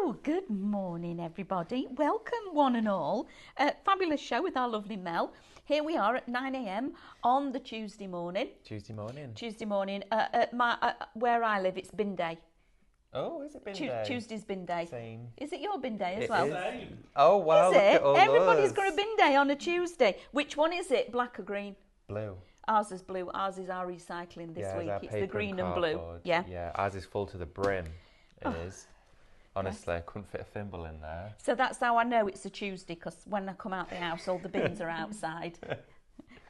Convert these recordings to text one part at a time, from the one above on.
So, good morning, everybody. Welcome, one and all. Fabulous show with our lovely Mel. Here we are at 9 a.m. on the Tuesday morning. Tuesday morning. At where I live, it's bin day. Oh, is it bin day? Tuesday's bin day. Same. Is it your bin day as It well? is. Oh, wow. Is look it? at all Everybody's those. got a bin day on a Tuesday. Which one is it? Black or green? Blue. Ours is blue. Ours is our recycling this week. It's the green and blue. Yeah. Yeah, ours is full to the brim. It is. Honestly, I couldn't fit a thimble in there. So that's how I know it's a Tuesday, because when I come out the house, all the bins are outside.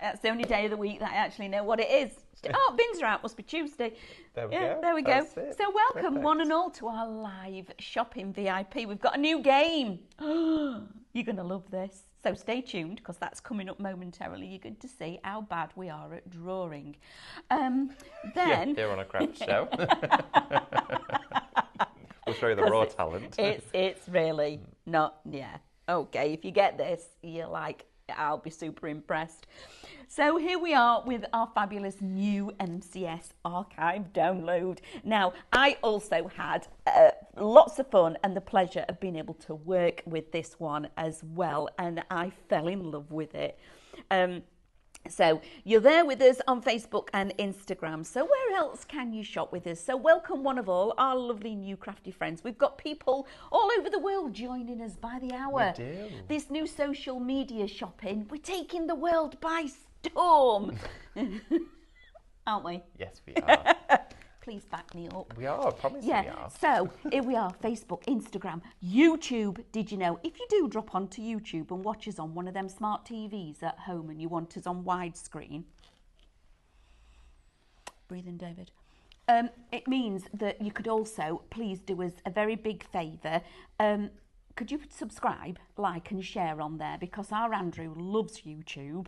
That's the only day of the week that I actually know what it is. Oh, bins are out, must be Tuesday. There we go. There we go. That's it. So welcome, Perfect. one and all, to our live shopping VIP. We've got a new game. You're going to love this. So stay tuned, because that's coming up momentarily. You're going to see how bad we are at drawing. Then... Yeah, here on a craft show. We'll show you the raw talent. It's really not, yeah. Okay, if you get this, you're like, I'll be super impressed. So here we are with our fabulous new MCS archive download. Now, I also had lots of fun and the pleasure of being able to work with this one as well, and I fell in love with it. So you're there with us on Facebook and Instagram. So where else can you shop with us? So welcome, one of all, our lovely new crafty friends. We've got people all over the world joining us by the hour. We do. This new social media shopping, we're taking the world by storm. Aren't we? Yes, we are. Please back me up. We are, I promise we are. So here we are, Facebook, Instagram, YouTube. Did you know, if you do drop onto YouTube and watch us on one of them smart TVs at home and you want us on widescreen, breathe in, David. It means that you could also please do us a very big favour. Could you subscribe, like and share on there, because our Andrew loves YouTube.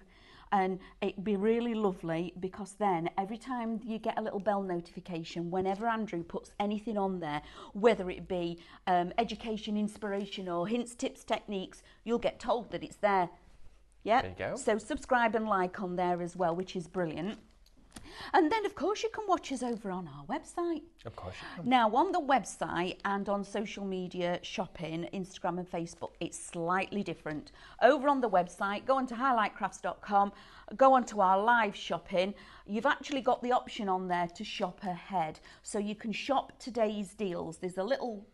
And it'd be really lovely, because then every time you get a little bell notification, whenever Andrew puts anything on there, whether it be education, inspiration or hints, tips, techniques, you'll get told that it's there. Yeah. There you go. So subscribe and like on there as well, which is brilliant. And then, of course, you can watch us over on our website. Of course you can. Now, on the website and on social media shopping, Instagram and Facebook, it's slightly different. Over on the website, go on to highlightcrafts.com, go on to our live shopping. You've actually got the option on there to shop ahead. So you can shop today's deals. There's a little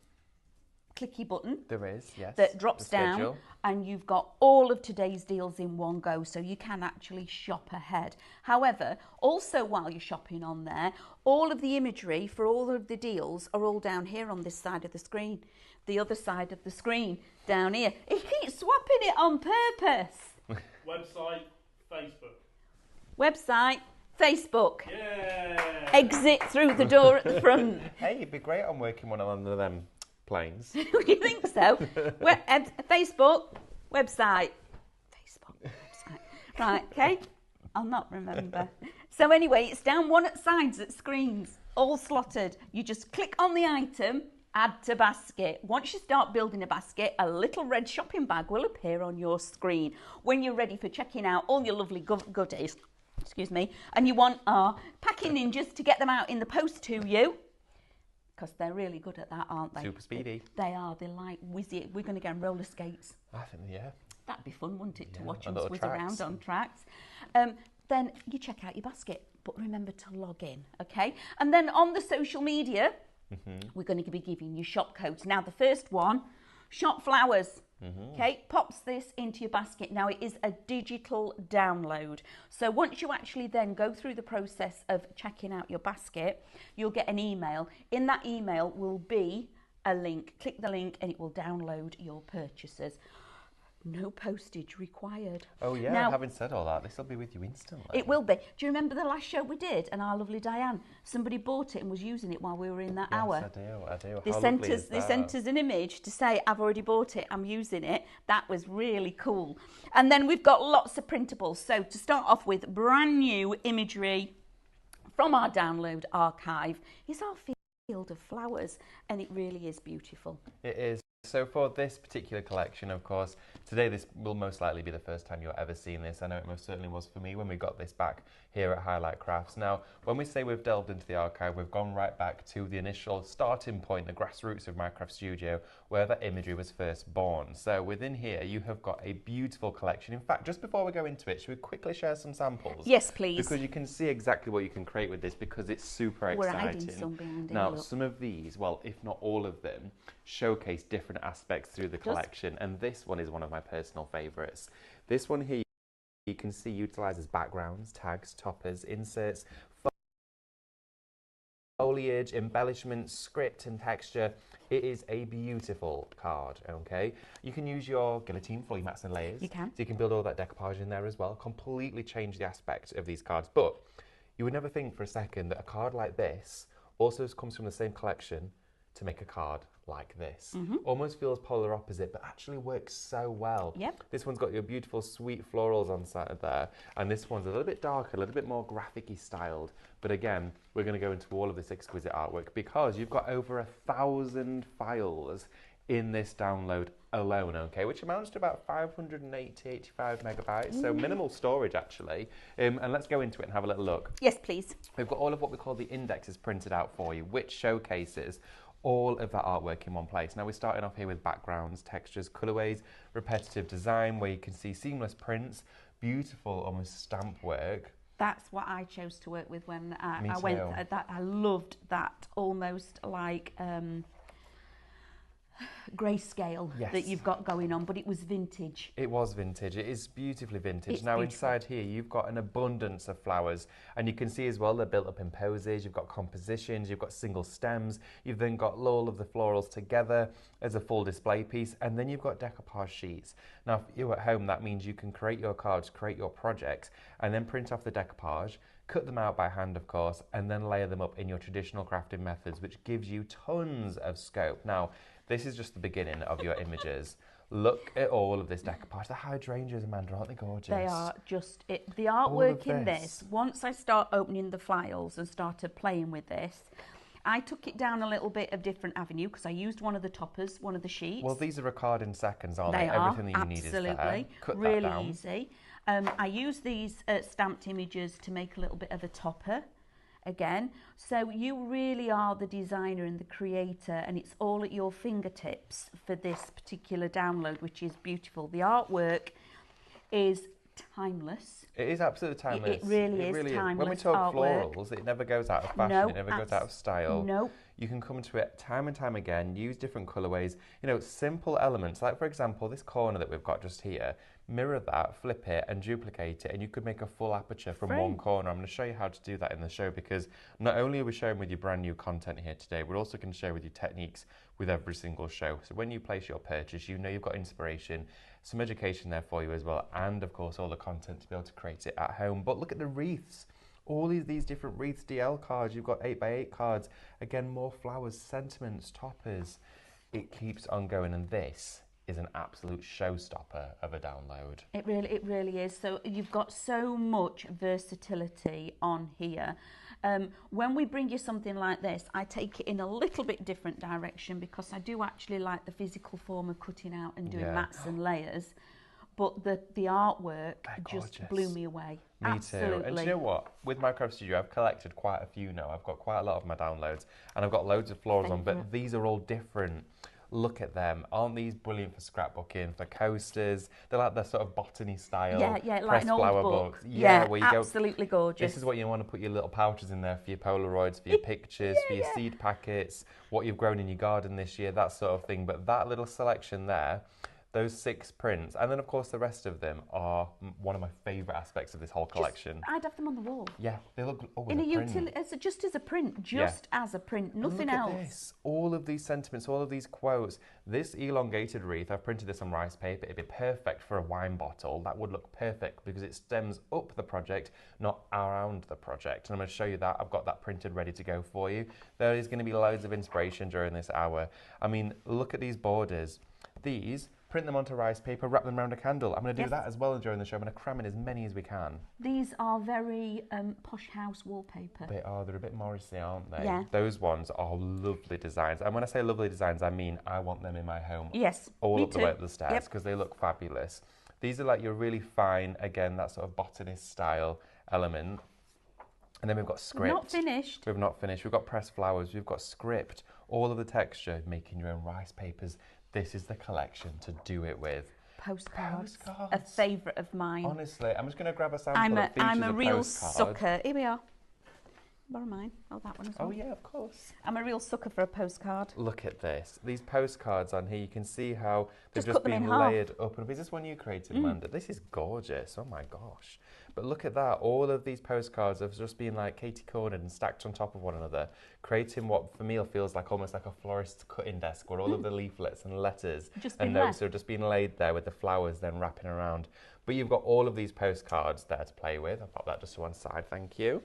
clicky button. There is, yes. That drops down, and you've got all of today's deals in one go, so you can actually shop ahead. However, also while you're shopping on there, all of the imagery for all of the deals are all down here on this side of the screen. The other side of the screen down here. He keeps swapping it on purpose. Website, Facebook. Website, Facebook. Yeah. Exit through the door at the front. Hey, it'd be great on working one of them planes. You think so? Facebook, website. Facebook, website. Right, okay. I'll not remember. So anyway, it's down one at sides at screens, all slotted. You just click on the item, add to basket. Once you start building a basket, a little red shopping bag will appear on your screen. When you're ready for checking out all your lovely goodies, excuse me, and you want our packing ninjas to get them out in the post to you, because they're really good at that, aren't they? Super speedy. They are. They're like whizzy. We're going to go on roller skates. I think, yeah. That'd be fun, wouldn't it, to Yeah, watch on them little whiz tracks. around on tracks. Then you check out your basket, but remember to log in, okay? And then on the social media, we're going to be giving you shop codes. Now, the first one, shop flowers. Okay, pops this into your basket. Now, it is a digital download. So once you actually then go through the process of checking out your basket, you'll get an email. In that email will be a link. Click the link and it will download your purchases. No postage required. Oh, yeah, Now, having said all that, this will be with you instantly. it will be. Do you remember the last show we did? And our lovely Diane, somebody bought it and was using it while we were in that hour. Yes, I do. They How sent lovely us. is They that? sent us an image to say, "I've already bought it. I'm using it." That was really cool. And then we've got lots of printables. So to start off with, brand new imagery from our download archive is our field of flowers, and it really is beautiful. It is. So for this particular collection, of course, today this will most likely be the first time you're ever seeing this. I know it most certainly was for me when we got this back here at Highlight Crafts. Now, when we say we've delved into the archive, we've gone right back to the initial starting point, the grassroots of Minecraft Studio, where that imagery was first born. So within here, you have got a beautiful collection. In fact, just before we go into it, should we quickly share some samples? Yes, please. Because you can see exactly what you can create with this, because it's super We're exciting. hiding some behind it, Now, look. some of these, well, if not all of them, showcase different aspects through the collection, and this one is one of my personal favourites. This one here, you can see utilises backgrounds, tags, toppers, inserts, foliage, embellishments, script and texture. It is a beautiful card, okay? You can use your guillotine for your mats and layers. You can. So you can build all that decoupage in there as well, completely change the aspect of these cards. But you would never think for a second that a card like this also comes from the same collection to make a card like this. Almost feels polar opposite, but actually works so well. Yep. This one's got your beautiful sweet florals on side there, and this one's a little bit darker, a little bit more graphic-y styled. But again, we're going to go into all of this exquisite artwork because you've got over 1,000 files in this download alone, okay, which amounts to about 585 megabytes, so minimal storage actually. And let's go into it and have a little look. Yes, please. We've got all of what we call the indexes printed out for you, which showcases all of that artwork in one place. Now we're starting off here with backgrounds, textures, colorways, repetitive design, where you can see seamless prints, beautiful almost stamp work. That's what I chose to work with when Me I went. too. I loved that almost like grayscale Yes. that you've got going on, but it was vintage. It was vintage. It is beautifully vintage. It's now beautiful. inside here you've got an abundance of flowers, and you can see as well they're built up in poses. You've got compositions, you've got single stems, you've then got all of the florals together as a full display piece, and then you've got decoupage sheets. Now for you at home, that means you can create your cards, create your projects, and then print off the decoupage, cut them out by hand of course, and then layer them up in your traditional crafting methods, which gives you tons of scope. Now this is just the beginning of your images. Look at all of this decoupage. The hydrangeas, Amanda, aren't they gorgeous? They are just it. The All artwork of in this. this, once I start opening the files and started playing with this, I took it down a little bit of different avenue because I used one of the toppers, one of the sheets. Well, these are recorded in seconds, aren't they? They are, Everything that you need is there. absolutely. Cut that Really down. easy. I use these stamped images to make a little bit of a topper again. So you really are the designer and the creator, and it's all at your fingertips for this particular download, which is beautiful. The artwork is timeless. It is absolutely timeless. It really is When we timeless talk artwork. florals, it never goes out of fashion. No, it never goes out of style. No. You can come to it time and time again, use different colorways, you know, simple elements. Like, for example, this corner that we've got just here, mirror that, flip it, and duplicate it, and you could make a full aperture from Frame. one corner. I'm going to show you how to do that in the show, because not only are we sharing with you brand new content here today, we're also going to share with you techniques with every single show. So when you place your purchase, you know you've got inspiration, some education there for you as well, and of course all the content to be able to create it at home. But look at the wreaths. All these different wreaths, DL cards, you've got 8x8 cards, again more flowers, sentiments, toppers. It keeps on going, and this is an absolute showstopper of a download. It really is. So you've got so much versatility on here. When we bring you something like this, I take it in a little bit different direction because I do actually like the physical form of cutting out and doing mats and layers. But the artwork just blew me away. Me Absolutely. too. And do you know what? With Minecraft Studio, I've collected quite a few now. I've got quite a lot of my downloads, and I've got loads of florals on, but these are all different. Look at them. Aren't these brilliant for scrapbooking, for coasters? They're like the sort of botany style. Yeah, like pressed an old flower book. books. Yeah, where you absolutely gorgeous. This is what you want to put your little pouches in there for your Polaroids, for your pictures, for your seed packets, what you've grown in your garden this year, that sort of thing. But that little selection there, those 6 prints, and then of course the rest of them are one of my favourite aspects of this whole collection. I'd have them on the wall. Yeah, they look In a print. utility, just as a print, as a print, nothing And look else. at this. All of these sentiments, all of these quotes. This elongated wreath, I've printed this on rice paper. It'd be perfect for a wine bottle. That would look perfect because it stems up the project, not around the project. And I'm going to show you that. I've got that printed ready to go for you. There is going to be loads of inspiration during this hour. I mean, look at these borders. These print them onto rice paper, wrap them around a candle. I'm going to do that as well during the show. I'm going to cram in as many as we can. These are very posh house wallpaper. They are. They're a bit Morrissey, aren't they? Yeah. Those ones are lovely designs. And when I say lovely designs, I mean I want them in my home. Yes, all me up the too. way up the stairs because they look fabulous. These are like your really fine, again, that sort of botanist style element. And then we've got script. We're not finished. We've not finished. We've got pressed flowers. We've got script. All of the texture, making your own rice papers. This is the collection to do it with. Postcards. A favourite of mine. Honestly, I'm just going to grab a sample that features I'm a real postcard. sucker. Here we are. Borrow mine. Oh, that one as well. Oh, yeah, of course. I'm a real sucker for a postcard. Look at this. These postcards on here, you can see how they've Just just cut them been in half. layered up. Is this one you created, Amanda? This is gorgeous. Oh, my gosh. But look at that. All of these postcards have just been like Katie cornered and stacked on top of one another, creating what for me feels like almost like a florist's cutting desk where all of the leaflets and letters and notes are just being laid there with the flowers then wrapping around. But you've got all of these postcards there to play with. I'll pop that just to one side, thank you.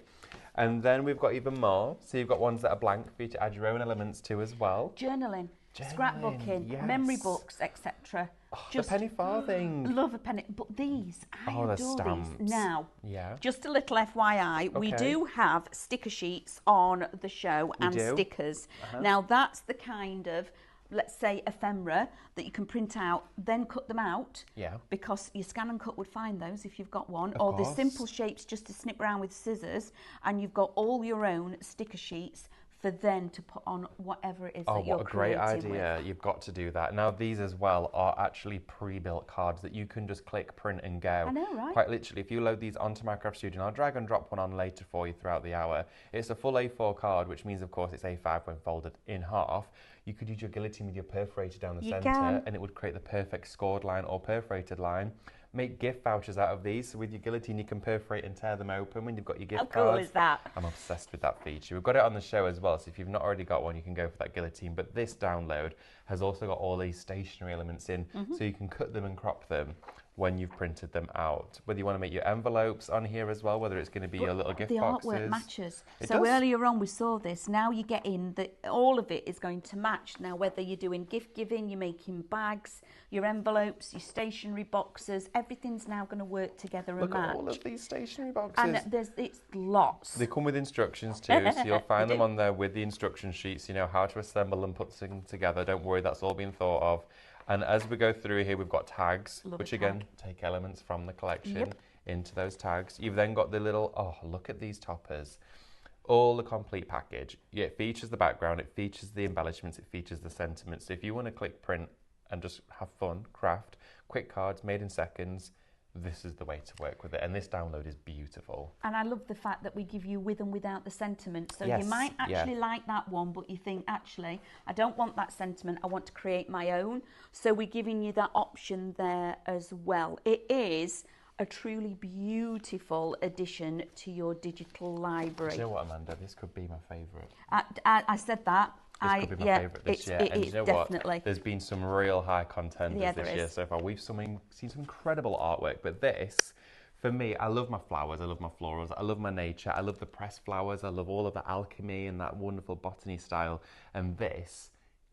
And then we've got even more. So you've got ones that are blank for you to add your own elements to as well. Journaling, scrapbooking, memory books, etc. Oh, the penny farthing. Love a penny. But these, I adore stamps. these. Now, yeah. just a little FYI, we do have sticker sheets on the show and stickers. Now, that's the kind of, let's say, ephemera that you can print out, then cut them out. Yeah. Because your scan and cut would find those if you've got one. Of or course. the simple shapes just to snip around with scissors, and you've got all your own sticker sheets for then to put on whatever it is that you're creating. Oh, what a great idea. You've got to do that. Now, these as well are actually pre-built cards that you can just click, print and go. I know, right? Quite literally, if you load these onto Minecraft Studio, and I'll drag and drop one on later for you throughout the hour. It's a full A4 card, which means, of course, it's A5 when folded in half. You could use your guillotine with your perforator down the centre, and it would create the perfect scored line or perforated line. Make gift vouchers out of these. So with your guillotine, you can perforate and tear them open when you've got your gift cards. How cool is that? I'm obsessed with that feature. We've got it on the show as well, so if you've not already got one, you can go for that guillotine. But this download has also got all these stationery elements in, so you can cut them and crop them when you've printed them out. Whether you want to make your envelopes on here as well, whether it's going to be your little gift boxes. The artwork matches. It So does. earlier on we saw this. Now you get in that all of it is going to match. Now whether you're doing gift giving, you're making bags, your envelopes, your stationery boxes, everything's now going to work together and Look match. at all of these stationery boxes. And it's lots. They come with instructions too, so you'll find They them do. on there with the instruction sheets, you know, how to assemble and put things together. Don't worry, that's all been thought of. And as we go through here, we've got tags, Love a which tag. again, take elements from the collection Yep. into those tags. You've then got the little, oh, look at these toppers. All the complete package. Yeah, it features the background, it features the embellishments, it features the sentiments. So if you want to click print and just have fun, craft, quick cards made in seconds, this is the way to work with it. And this download is beautiful. And I love the fact that we give you with and without the sentiment. So Yes, you might yeah. actually like that one, but you think, actually, I don't want that sentiment. I want to create my own. So we're giving you that option there as well. It is a truly beautiful addition to your digital library. Do you know what, Amanda? This could be my favourite. I said that. This could be my favourite this year. And you know definitely. what? There's been some real high contenders there this year is. so far. We've seen some incredible artwork, but this, for me, I love my flowers, I love my florals, I love my nature, I love the pressed flowers, I love all of the alchemy and that wonderful botany style, and this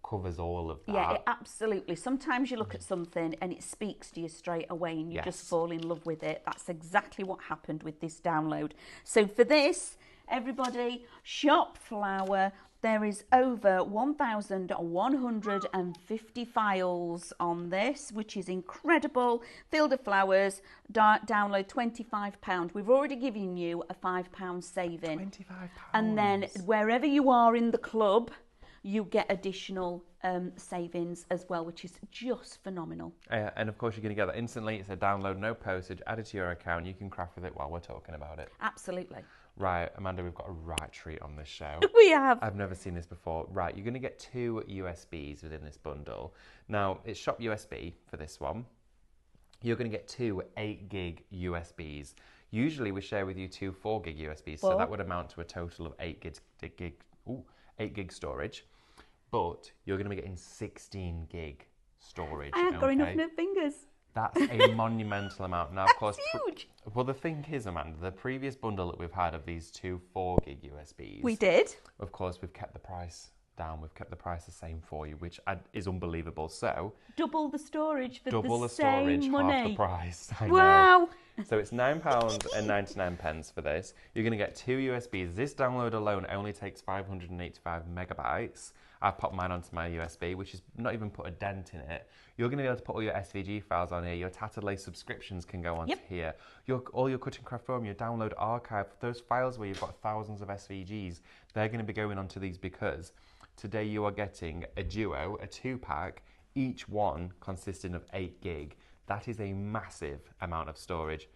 covers all of that. Yeah, absolutely. Sometimes you look at something and it speaks to you straight away and you just fall in love with it. That's exactly what happened with this download. So for this, everybody, shop flower. There is over 1,150 files on this, which is incredible. Field of Flowers, download £25. We've already given you a £5 saving. £25. And then wherever you are in the club, you get additional savings as well, which is just phenomenal. And of course, you're going to get that instantly. It's a download, no postage, add it to your account. You can craft with it while we're talking about it. Absolutely. Right, Amanda, we've got a right treat on this show. We have. I've never seen this before. Right, you're going to get 2 USBs within this bundle. Now, it's shop USB for this one. You're going to get 2 8-gig USBs. Usually, we share with you 2 4-gig USBs, so that would amount to a total of 8 gig storage. But you're going to be getting 16 gig storage. I haven't got enough fingers. That's a monumental amount. Now, of course, huge. Well, the thing is, Amanda, the previous bundle that we've had of these 2 4-gig USBs, We did. of course, we've kept the price down. We've kept the price the same for you, which is unbelievable. So Double the storage for double the the storage, same half the money. price. I know. Wow. So it's £9.99 for this. You're going to get 2 USBs. This download alone only takes 585 megabytes. I've popped mine onto my USB, which is not even put a dent in it. You're going to be able to put all your SVG files on here. Your Tatterlay subscriptions can go onto here. All your Cutting Craft Forum, your download archive, those files where you've got thousands of SVGs, they're going to be going onto these because today you are getting a duo, a 2-pack, each one consisting of 8 gig. That is a massive amount of storage.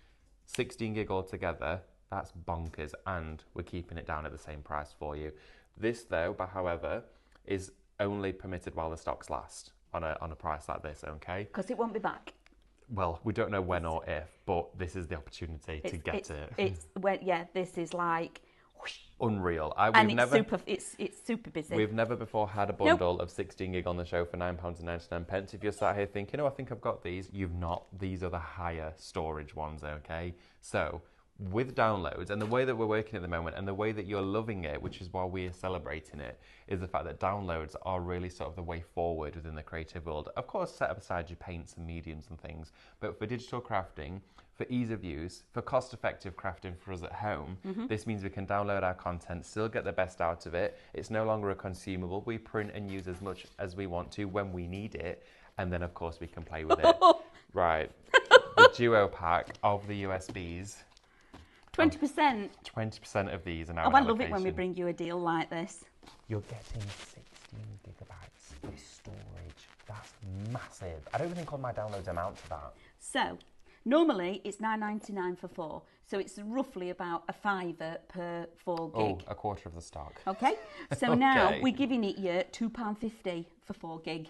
16 gig altogether, that's bonkers, and we're keeping it down at the same price for you. This though, however, is only permitted while the stocks last on a price like this, okay? Because it won't be back. Well, we don't know when or if, but this is the opportunity to get it. This is like whoosh, Unreal. It's super busy. We've never before had a bundle of 16 gig on the show for £9.99. If you're sat here thinking, oh, I think I've got these, you've not. These are the higher storage ones, okay? So with downloads and the way that we're working at the moment and the way that you're loving it, which is why we're celebrating it, is the fact that downloads are really sort of the way forward within the creative world. Of course, set aside your paints and mediums and things, but for digital crafting, for ease of use, for cost-effective crafting for us at home, this means we can download our content, still get the best out of it. It's no longer a consumable. We print and use as much as we want to when we need it, and then of course we can play with it. Right, the duo pack of the USBs. 20%. 20% of these are now Oh, on I love it allocation. when we bring you a deal like this. You're getting 16 gigabytes of storage. That's massive. I don't even think all my downloads amount to that. So, normally it's £9.99 for 4. So it's roughly about a £5 per 4 gig. Oh, a quarter of the stock. Okay. So now we're giving it you £2.50 for 4 gig.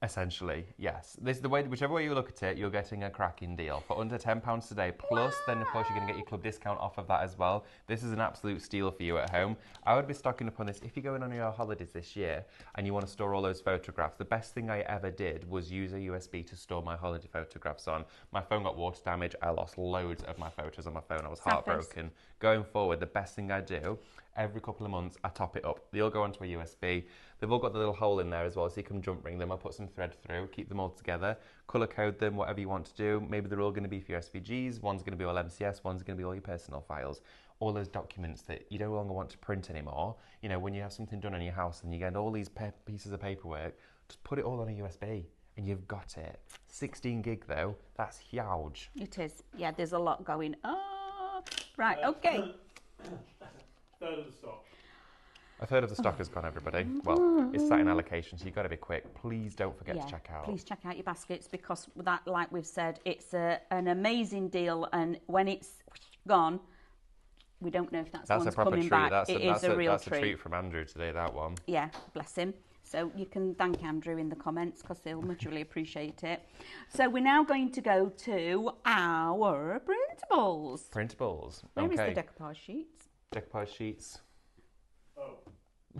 Essentially, yes. This is the way, whichever way you look at it, you're getting a cracking deal for under £10 today. Plus, then of course you're going to get your club discount off of that as well. This is an absolute steal for you at home. I would be stocking up on this if you're going on your holidays this year and you want to store all those photographs. The best thing I ever did was use a USB to store my holiday photographs on. My phone got water damage. I lost loads of my photos on my phone. I was heartbroken. Going forward, the best thing I do, every couple of months, I top it up. They all go onto a USB. They've all got the little hole in there as well, so you can jump ring them. I'll put some thread through, keep them all together, colour code them, whatever you want to do. Maybe they're all going to be for your SVGs, one's going to be all MCS, one's going to be all your personal files. All those documents that you no longer want to print anymore. You know, when you have something done in your house and you get all these pieces of paperwork, just put it all on a USB and you've got it. 16 gig though, that's huge. It is. Yeah, there's a lot going on. Right, okay. Third of the stock. A third of the stock has gone, everybody. Well, it's sat in allocation, so you've got to be quick. Please don't forget to check out. Please check out your baskets because that, like we've said, it's an amazing deal, and when it's gone, we don't know if that's a proper coming treat. back. That's it is a real treat. That's a treat from Andrew today, that one. Yeah, bless him. So you can thank Andrew in the comments because he'll much really appreciate it. So we're now going to go to our printables. Printables. Where is the decoupage sheets? Decoupage sheets. Oh,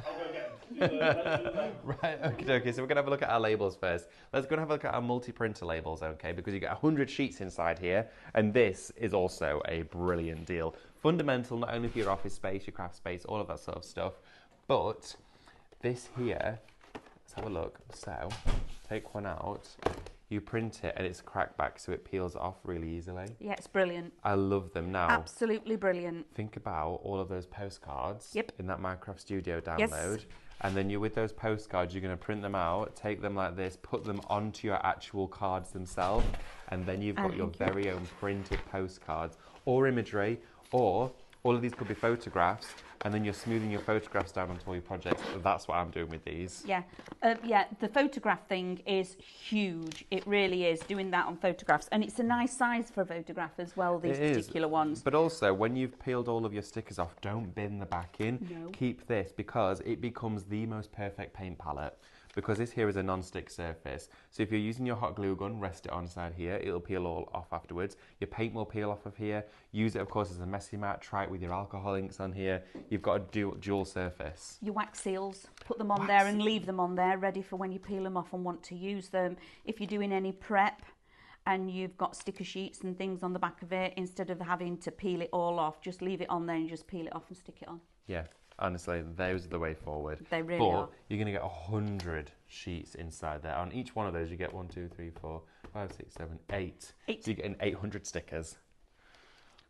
I'll go get them. Right, okay, so we're going to have a look at our labels first. Let's go and have a look at our multi-printer labels, okay, because you get 100 sheets inside here, and this is also a brilliant deal. Fundamental not only for your office space, your craft space, all of that sort of stuff, but this here, let's have a look. So, take one out, you print it, and it's crackback, so it peels off really easily. Yeah, it's brilliant. I love them now. Absolutely brilliant. Think about all of those postcards Yep. in that Minecraft Studio download. Yes. And then with those postcards, you're going to print them out, take them like this, put them onto your actual cards themselves, and then you've got your very own printed postcards or imagery, or all of these could be photographs, and then you're smoothing your photographs down onto all your projects. That's what I'm doing with these. Yeah, the photograph thing is huge. It really is, doing that on photographs. And it's a nice size for a photograph as well, these particular ones. But also, when you've peeled all of your stickers off, don't bin the back in. No. Keep this, because it becomes the most perfect paint palette. Because this here is a non-stick surface. So if you're using your hot glue gun, rest it on side here. It'll peel all off afterwards. Your paint will peel off of here. Use it, of course, as a messy mat. Try it with your alcohol inks on here. You've got a dual surface. Your wax seals, put them on there and leave them on there, ready for when you peel them off and want to use them. If you're doing any prep and you've got sticker sheets and things on the back of it, instead of having to peel it all off, just leave it on there and just peel it off and stick it on. Yeah. Honestly, those are the way forward. They really but are. you're going to get 100 sheets inside there. On each one of those, you get 1, 2, 3, 4, 5, 6, 7, 8. So you're getting 800 stickers.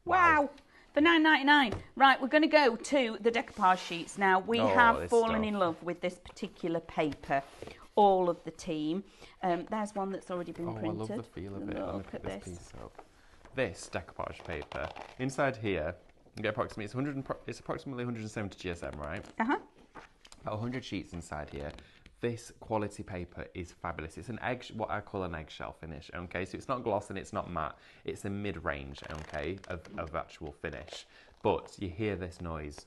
Wow. For $9.99. Right, we're going to go to the decoupage sheets now. We have fallen in love with this particular paper, all of the team. There's one that's already been printed. I love the feel of it. Let me pick this piece up. This decoupage paper, inside here, you get approximately, it's approximately 170 GSM, right? Uh-huh. About 100 sheets inside here. This quality paper is fabulous. It's an what I call an eggshell finish, okay? So it's not gloss and it's not matte. It's a mid-range, okay, of actual finish. But you hear this noise.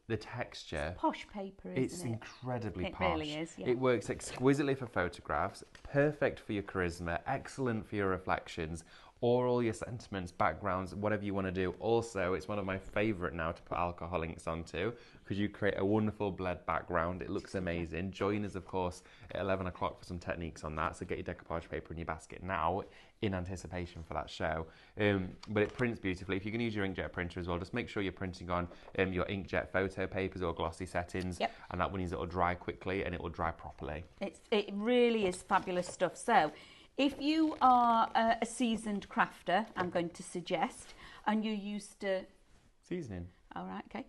The texture. It's posh paper, isn't it? It's incredibly posh. It really is, yeah. It works exquisitely for photographs, perfect for your charisma, excellent for your reflections, or all your sentiments, backgrounds, whatever you want to do. Also, it's one of my favourite now to put alcohol inks onto because you create a wonderful bled background. It looks amazing. Join us, of course, at 11 o'clock for some techniques on that. So get your decoupage paper in your basket now in anticipation for that show. But it prints beautifully. If you're going to use your inkjet printer as well, just make sure you're printing on your inkjet photo papers or glossy settings. Yep. And that means it will dry quickly and it will dry properly. It really is fabulous stuff. So, if you are a seasoned crafter, I'm going to suggest, and you're used to... Seasoning. All right, okay.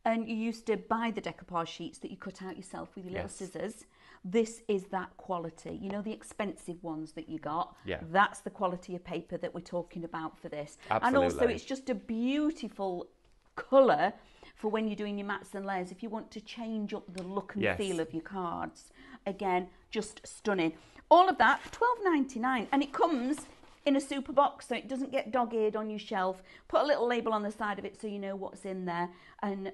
And you used to buy the decoupage sheets that you cut out yourself with your little scissors, this is that quality. You know, the expensive ones that you got? Yeah. That's the quality of paper that we're talking about for this. Absolutely. And also, it's just a beautiful colour for when you're doing your mats and layers. If you want to change up the look and feel of your cards. Again, just stunning. All of that, $12.99, and it comes in a super box, so it doesn't get dog-eared on your shelf. Put a little label on the side of it so you know what's in there. And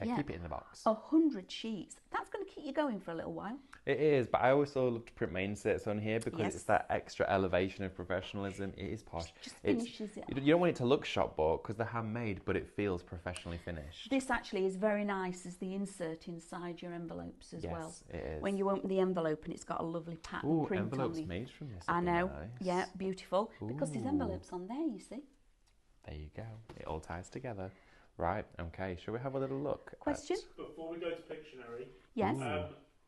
keep it in the box. 100 sheets. That's going to keep you going for a little while. It is, but I also love to print my inserts on here because it's that extra elevation of professionalism. It is posh. Just finishes it. You don't want it to look shop bought because they're handmade, but it feels professionally finished. This actually is very nice as the insert inside your envelopes as well. Yes, it is. When you open the envelope and it's got a lovely pattern print envelopes on the... made from this. I know. Nice. Yeah, beautiful. Because there's Ooh. envelopes on there, you see. There you go. It all ties together. Right, okay. Shall we have a little look? Question? Before we go to Pictionary, Yes.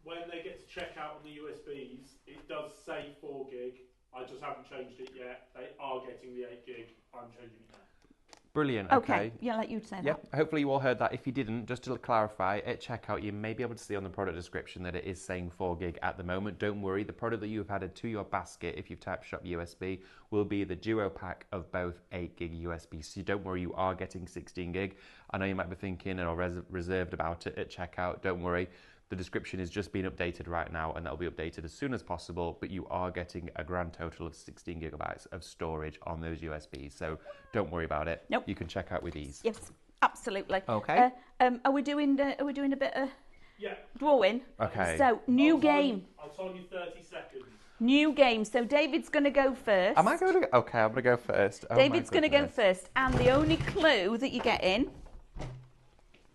when they get to check out on the USBs, it does say 4 gig. I just haven't changed it yet. They are getting the 8 gig. I'm changing it now. Brilliant. Okay. Yeah, let you say Yeah, that. hopefully you all heard that. If you didn't, just to clarify, at checkout you may be able to see on the product description that it is saying 4 gig at the moment. Don't worry, the product that you have added to your basket, if you've typed shop USB, will be the duo pack of both 8 gig USB. So don't worry, you are getting 16 gig. I know you might be thinking or reserved about it at checkout. Don't worry. The description is just being updated right now, and that will be updated as soon as possible, but you are getting a grand total of 16 gigabytes of storage on those USBs, so don't worry about it. Nope. You can check out with ease. Yes, absolutely. Okay. Are we doing a bit of drawing? Okay. So, new game. I'll tell you 30 seconds. New game. So, David's going to go first. Am I going to go? Okay, I'm going to go first. Oh, David's going to go first. And the only clue that you get in,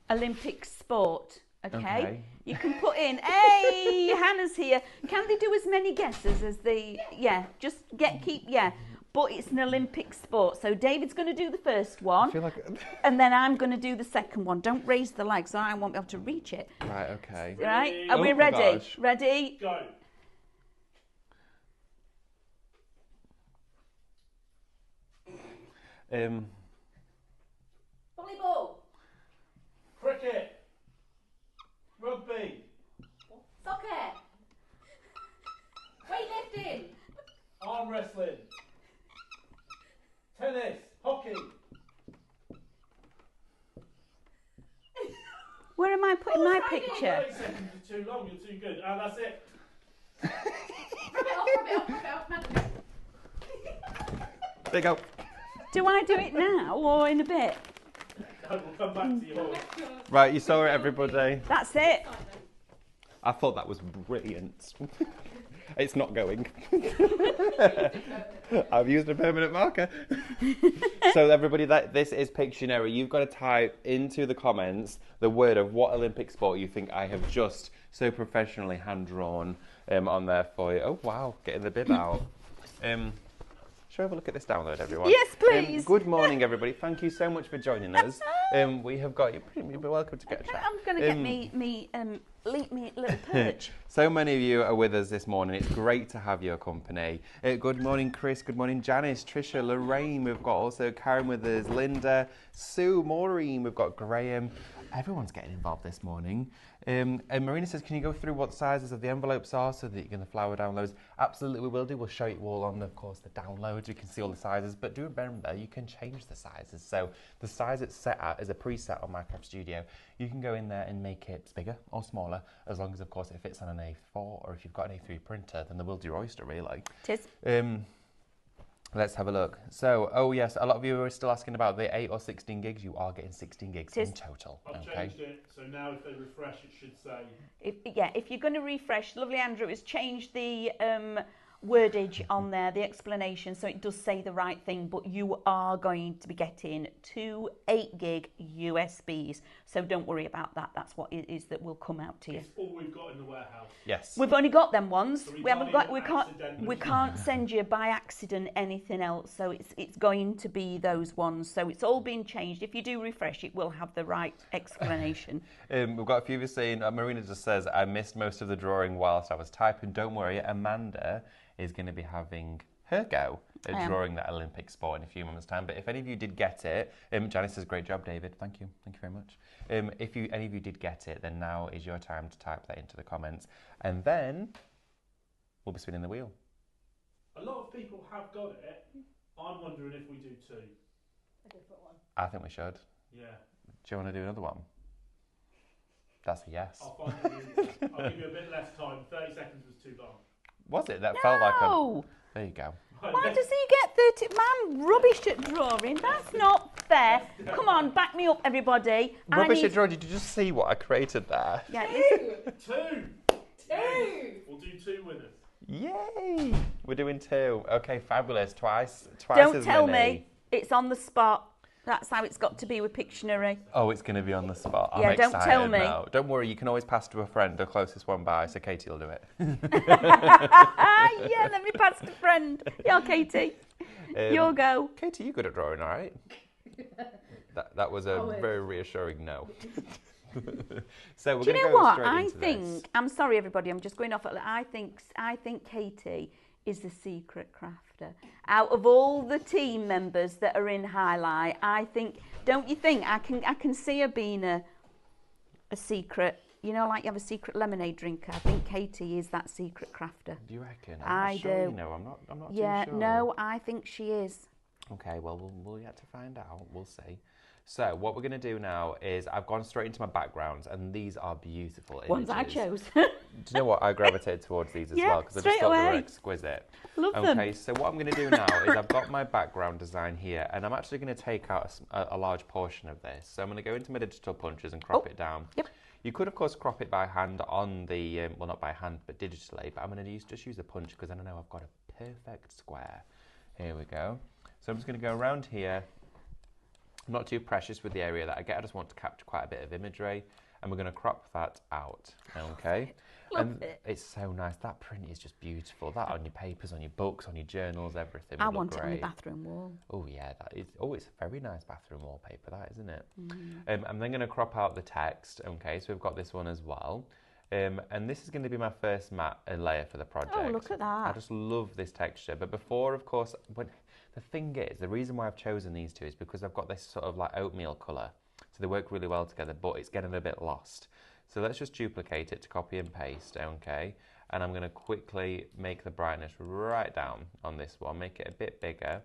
Olympic sport. Okay. You can put in, hey, Hannah's here. Can they do as many guesses as the, but it's an Olympic sport. So David's going to do the first one. I feel like... and then I'm going to do the second one. Don't raise the leg so I won't be able to reach it. Right, okay. Right? Are we my ready? gosh. Ready? Go. Volleyball. Cricket. Rugby. Soccer. Weightlifting. Arm wrestling. Tennis. Hockey. Where am I putting my picture? 30 seconds is too long. You're too good. That's it. Rub it off, madam. There you go. Do I do it now or in a bit? We'll come back to yours. Right, you saw it, everybody. That's it. I thought that was brilliant. It's not going. I've used a permanent marker. So everybody, this is Pictionary. You've got to type into the comments the word of what Olympic sport you think I have just so professionally hand-drawn on there for you. Oh, wow, getting the bib out. Shall we have a look at this download, everyone? Yes, please. Good morning, everybody. Thank you so much for joining us. We have got you. You're welcome to get a chat. I'm going to get me little perch. So many of you are with us this morning. It's great to have your company. Good morning, Chris. Good morning, Janice, Tricia, Lorraine. We've got also Karen with us, Linda, Sue, Maureen. We've got Graham. Everyone's getting involved this morning. And Marina says, can you go through what sizes of the envelopes are so that you can the flower downloads? Absolutely, we will do. We'll show you all on, of course, the downloads. You can see all the sizes, but do remember, you can change the sizes. So the size it's set at is a preset on Minecraft Studio. You can go in there and make it bigger or smaller, as long as, of course, it fits on an A4, or if you've got an A3 printer, then the will do your oyster, really. Tis. Let's have a look. So, oh yes, a lot of you are still asking about the 8 or 16 gigs. You are getting 16 gigs in total. I've changed it, so now if they refresh, it should say... If you're going to refresh, lovely Andrew has changed the wordage on there, the explanation, so it does say the right thing, but you are going to be getting 2 8-gig USBs, so don't worry about that. That's what it is that will come out to you. It's all we've got in the warehouse. Yes. We've only got them ones. So we can't send you by accident anything else, so it's going to be those ones. So it's all been changed. If you do refresh, it will have the right explanation. We've got a few of you saying, Marina just says, I missed most of the drawing whilst I was typing. Don't worry, Amanda is going to be having her go at drawing that Olympic sport in a few moments' time. But if any of you did get it, Janice says, great job, David. Thank you very much. If any of you did get it, then now is your time to type that into the comments. And then we'll be spinning the wheel. A lot of people have got it. I'm wondering if we do 2. A different one. I think we should. Yeah. Do you want to do another one? That's a yes. I'll find it. I'll give you a bit less time. 30 seconds was too long. Was it? That felt like a... No! There you go. Why does he get 30? Man, rubbish at drawing. That's not fair. Come on, back me up, everybody. Rubbish at drawing. Did you just see what I created there? Yeah, Two. We'll do 2 winners. Yay! We're doing 2. Okay, fabulous. Twice Don't as tell many. me. It's on the spot. That's how it's got to be with Pictionary. Oh, it's going to be on the spot. I'm Yeah, don't excited tell me. now. Don't worry, you can always pass to a friend, the closest one by, so Katie will do it. Yeah, let me pass to friend. Yeah, Katie. Your go. Katie, you're good at drawing, all right? That was a very reassuring no. So we're Do going you to know go what? straight I into think, this. I'm sorry everybody, I'm just going off. I think Katie is the secret crafter. Out of all the team members that are in Highlight, I think, don't you think? I can see her being a secret, you know, like you have a secret lemonade drinker. I think Katie is that secret crafter. Do you reckon? I not sure, do. You know, I'm not Yeah, too sure. no, I think she is. Okay, well, we'll yet to find out. We'll see. So what we're going to do now is I've gone straight into my backgrounds, and these are beautiful images. Ones I chose. Do you know what? I gravitated towards these as Yeah, well because I just straight thought they were away. exquisite. Love them. Okay, so what I'm going to do now is I've got my background design here, and I'm actually going to take out a large portion of this. So I'm going to go into my digital punches and crop it down. Yep. You could, of course, crop it by hand on the, well, not by hand, but digitally, but I'm going to just use a punch because then I know I've got a perfect square. Here we go. So I'm just going to go around here. I'm not too precious with the area that I get. I just want to capture quite a bit of imagery, and we're going to crop that out. Okay. Love it. It's so nice. That print is just beautiful. That on your papers, on your books, on your journals, everything. I would want look it on the great. bathroom wall. Oh yeah, that is. Oh, it's a very nice bathroom wallpaper, that isn't it? I'm then going to crop out the text. Okay, so we've got this one as well. And this is going to be my first matte layer for the project. Oh, look at that. I just love this texture. But before, of course, the thing is, the reason why I've chosen these two is because I've got this sort of like oatmeal colour. So they work really well together, but it's getting a bit lost. So let's just duplicate it to copy and paste, okay? And I'm going to quickly make the brightness right down on this one, make it a bit bigger.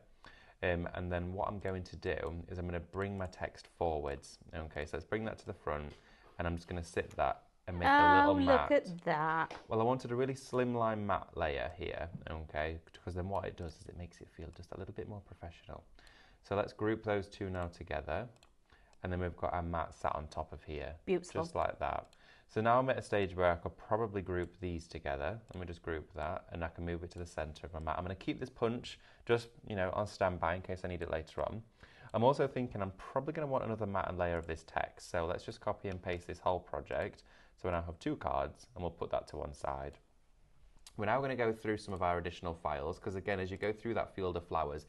And then what I'm going to do is I'm going to bring my text forwards. Okay, so let's bring that to the front, and I'm just going to sit that and make a little matte. Look at that. Well, I wanted a really slimline matte layer here, okay, because then what it does is it makes it feel just a little bit more professional. So let's group those two now together, and then we've got our matte sat on top of here. Beautiful. Just like that. So now I'm at a stage where I could probably group these together. Let me just group that, and I can move it to the center of my mat. I'm going to keep this punch just, you know, on standby in case I need it later on. I'm also thinking I'm probably going to want another matte layer of this text. So let's just copy and paste this whole project. So I now have 2 cards, and we'll put that to one side. We're now going to go through some of our additional files because, again, as you go through that field of flowers,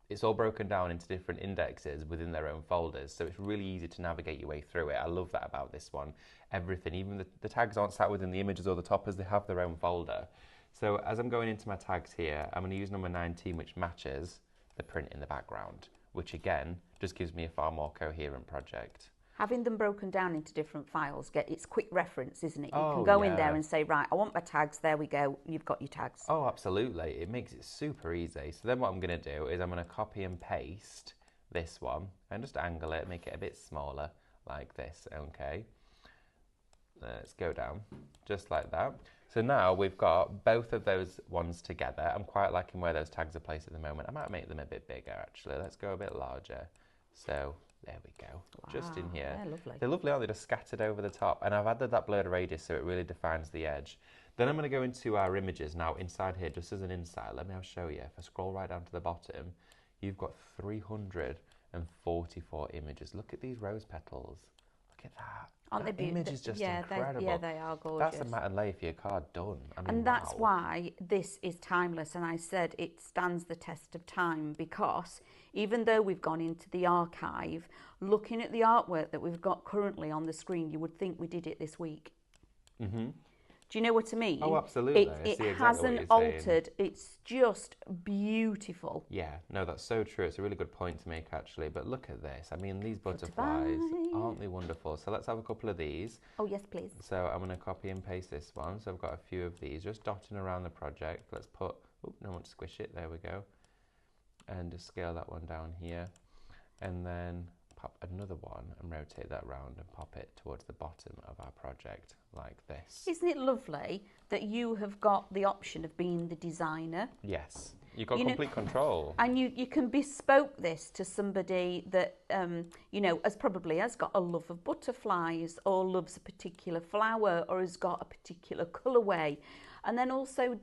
it's all broken down into different indexes within their own folders, so it's really easy to navigate your way through it. I love that about this one. Everything, even the tags aren't sat within the images or the toppers, they have their own folder. So as I'm going into my tags here, I'm going to use number 19, which matches the print in the background, which again just gives me a far more coherent project. Having them broken down into different files, it's quick reference, isn't it? You Oh, can go in yeah. there and say, right, I want my tags, there we go, you've got your tags. Oh, absolutely. It makes it super easy. So then what I'm going to do is I'm going to copy and paste this one and just angle it, make it a bit smaller like this, okay? Let's go down, just like that. So now we've got both of those ones together. I'm quite liking where those tags are placed at the moment. I might make them a bit bigger, actually. Let's go a bit larger. So there we go, Wow, just in here. they're lovely. They're lovely, aren't they? Just scattered over the top. And I've added that blurred radius so it really defines the edge. Then I'm going to go into our images. Now inside here, just as an insight, let me show you. If I scroll right down to the bottom, you've got 344 images. Look at these rose petals. Look at that. Aren't that they image is just incredible. Yeah, they are gorgeous. That's a matte and layer for your card done. I mean, And that's wow. why this is timeless. And I said it stands the test of time because even though we've gone into the archive, looking at the artwork that we've got currently on the screen, you would think we did it this week. Mm-hmm. Do you know what I mean? Oh, absolutely. It hasn't altered. It's just beautiful. Yeah, no, that's so true. It's a really good point to make, actually. But look at this. I mean, these butterflies, aren't they wonderful? So let's have a couple of these. Oh, yes, please. So I'm going to copy and paste this one. So I've got a few of these just dotting around the project. Let's put, oh, no, I want to squish it. There we go. And just scale that one down here. And then pop another one and rotate that round and pop it towards the bottom of our project like this. Isn't it lovely that you have got the option of being the designer? Yes, you've got complete control. And you can bespoke this to somebody that, has got a love of butterflies or loves a particular flower or has got a particular colourway. And then also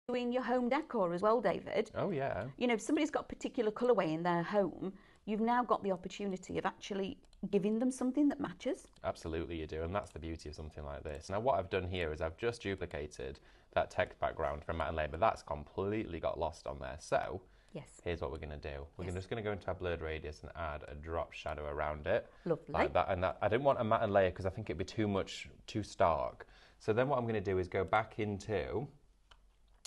doing your home decor as well, David. Oh, yeah. You know, if somebody's got a particular colourway in their home, you've now got the opportunity of actually giving them something that matches. Absolutely you do, and that's the beauty of something like this. Now what I've done here is I've just duplicated that text background from Matt and Lay, but that's completely got lost on there. So yes, here's what we're going to do. We're just going to go into our blurred radius and add a drop shadow around it. Lovely. Like that, and that, I didn't want a matte and layer because I think it'd be too stark. So then what I'm going to do is go back into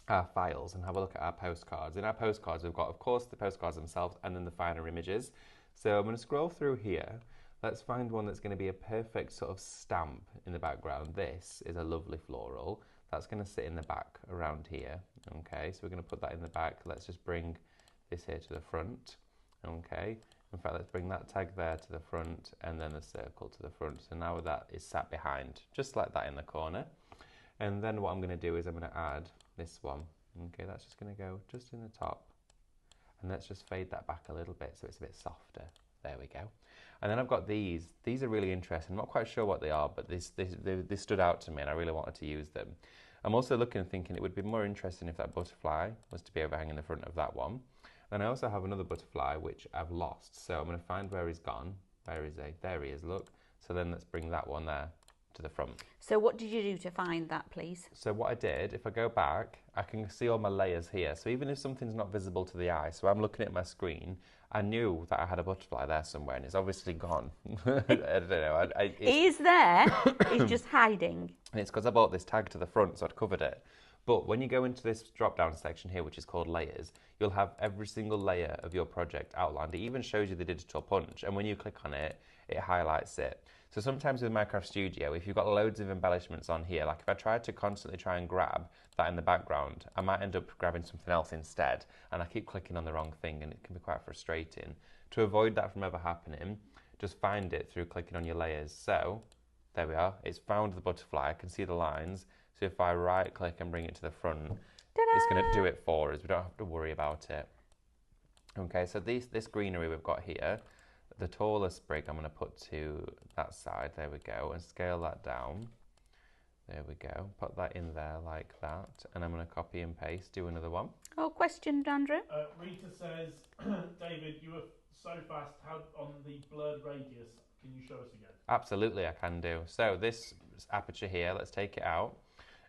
our files and have a look at our postcards. In our postcards, we've got, of course, the postcards themselves and then the finer images. So I'm going to scroll through here. Let's find one that's going to be a perfect sort of stamp in the background. This is a lovely floral. That's going to sit in the back around here. Okay, so we're going to put that in the back. Let's just bring this here to the front. Okay, in fact, let's bring that tag there to the front and then the circle to the front. So now that is sat behind, just like that in the corner. And then what I'm going to do is I'm going to add this one. Okay, that's just going to go just in the top. And let's just fade that back a little bit so it's a bit softer. There we go. And then I've got these. These are really interesting. I'm not quite sure what they are, but they stood out to me and I really wanted to use them. I'm also looking and thinking it would be more interesting if that butterfly was to be overhanging the front of that one. And I also have another butterfly which I've lost. So I'm going to find where he's gone. There he is, look. So then let's bring that one there to the front. So what did you do to find that, please? So what I did, if I go back, I can see all my layers here. So even if something's not visible to the eye, so I'm looking at my screen, I knew that I had a butterfly there somewhere and it's obviously gone. I don't know. He's there, he's just hiding. And it's because I bought this tag to the front, so I'd covered it. But when you go into this drop-down section here, which is called layers, you'll have every single layer of your project outlined. It even shows you the digital punch. And when you click on it, it highlights it. So sometimes with Minecraft Studio, if you've got loads of embellishments on here, like if I tried to constantly try and grab that in the background, I might end up grabbing something else instead. And I keep clicking on the wrong thing and it can be quite frustrating. To avoid that from ever happening, just find it through clicking on your layers. So there we are. It's found the butterfly. I can see the lines. So if I right click and bring it to the front, it's going to do it for us. We don't have to worry about it. Okay, so this greenery we've got here, the taller sprig I'm going to put to that side. There we go. And scale that down. There we go. Put that in there like that. And I'm going to copy and paste, do another one. Oh, question, Andrew? Rita says, David, you were so fast. How on the blurred radius? Can you show us again? Absolutely, I can do. So this aperture here, let's take it out.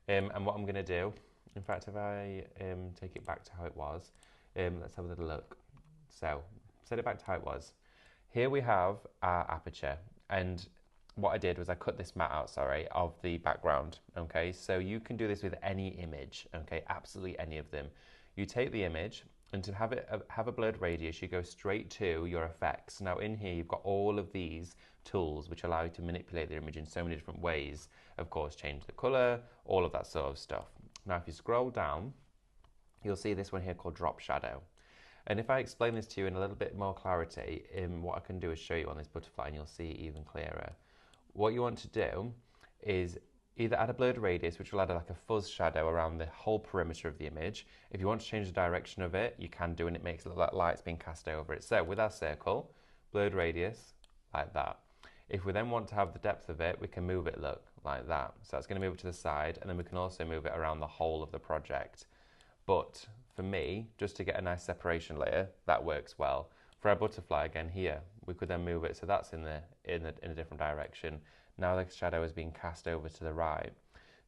And what I'm going to do, in fact, if I take it back to how it was, let's have a little look. So, set it back to how it was. Here we have our aperture, and what I did was I cut this mat out, of the background, okay? So you can do this with any image, okay? Absolutely any of them. You take the image, and to have a blurred radius, you go straight to your effects. Now in here, you've got all of these tools which allow you to manipulate the image in so many different ways. Of course, change the color, all of that sort of stuff. Now, if you scroll down, you'll see this one here called drop shadow. And if I explain this to you in a little bit more clarity, what I can do is show you on this butterfly and you'll see it even clearer. What you want to do is either add a blurred radius, which will add like a fuzz shadow around the whole perimeter of the image. If you want to change the direction of it, you can do, and it makes it look like light's being cast over it. So with our circle, blurred radius, like that. If we then want to have the depth of it, we can move it, look, like that. So that's going to move it to the side, and then we can also move it around the whole of the project. But for me, just to get a nice separation layer, that works well. For our butterfly again here, we could then move it so that's in a different direction. Now the shadow is being cast over to the right.